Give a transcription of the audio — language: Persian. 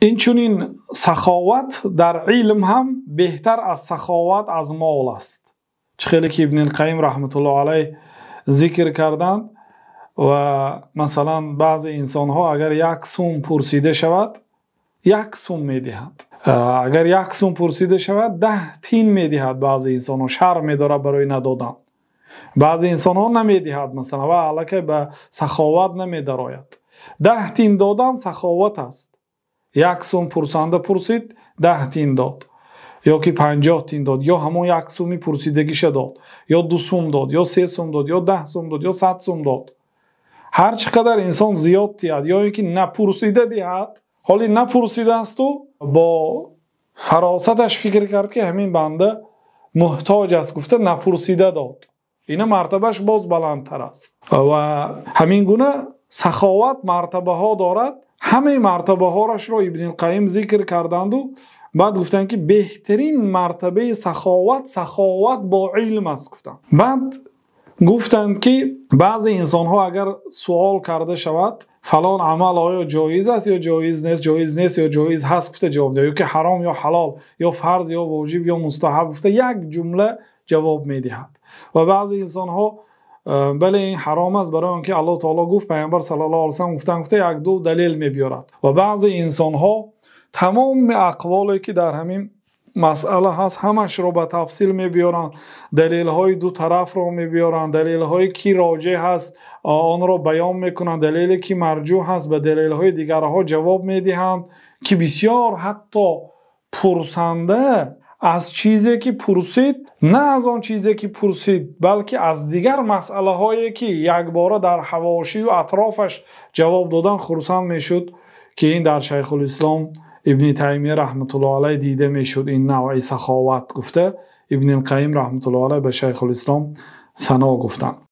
اینچنین سخاوت در علم هم بهتر از سخاوت از مال است. خیلی که ابن القیم رحمت الله علیه ذکر کردند و مثلا بعض انسان ها اگر 1 سوم پرسیده شود 1 سوم میدهند، اگر 1 سوم پرسیده شود 10 تین میدهد. بعض انسان ها شرم داره برای ندادن، بعض انسان ها نمیدهد مثلا و علاقه به سخاوت نمیدراید. 10 تین دادم سخاوت است. 1 سوم پرسنده پرسید 10 تین داد، یا که 50 تین داد، یا همون 1 سومی پرسیدگیش داد، یا 2 سوم داد، یا 3 سوم داد، یا 10 سوم داد، یا 100 سوم داد. هر چقدر انسان زیاد دهد یا اینکه نپرسیده دهد، حالی نپرسیده است و با فراستش فکر کرد که همین بنده محتاج است، گفته نپرسیده داد، این مرتبهش باز بلندتر است. و همین گونه سخاوت مرتبه ها دارد. همه مرتبه هاش را ابن القیم ذکر کردند و بعد گفتن که بهترین مرتبه سخاوت با علم است. بعد گفتند که بعضی انسان ها اگر سوال کرده شود فلان عمل آیا جایز است یا جایز نیست، جایز نیست یا جایز هست، گفته جواب ده، یا که حرام یا حلال یا فرض یا واجب یا مستحب، گفته یک جمله جواب میدهد. و بعضی انسان ها بله این حرام است برای آنکه الله تعالی گفت، پیامبر صلی الله علیه و سلم گفته 1-2 دلیل میبیارد. و بعضی انسان ها تمام اقوالی که در همین مسئله هست همش رو به تفصیل میبیارن، دلیل های دو طرف رو میبیارن، دلیل های کی راجع هست آن رو بیان میکنن، دلیلی که مرجوح هست به دلیل های دیگر ها جواب میدهند، که بسیار حتی پرسنده از چیزی که پرسید، نه از آن چیزی که پرسید بلکه از دیگر مسئله هایی که یک باره در حواشی و اطرافش جواب دادن خرسند میشد، که این در شیخ الاسلام ابن تیمیه رحمت الله علیه دیده میشد. این نوعی سخاوت گفته ابن القیم رحمت الله علیه به شیخ الاسلام ثنا گفتند.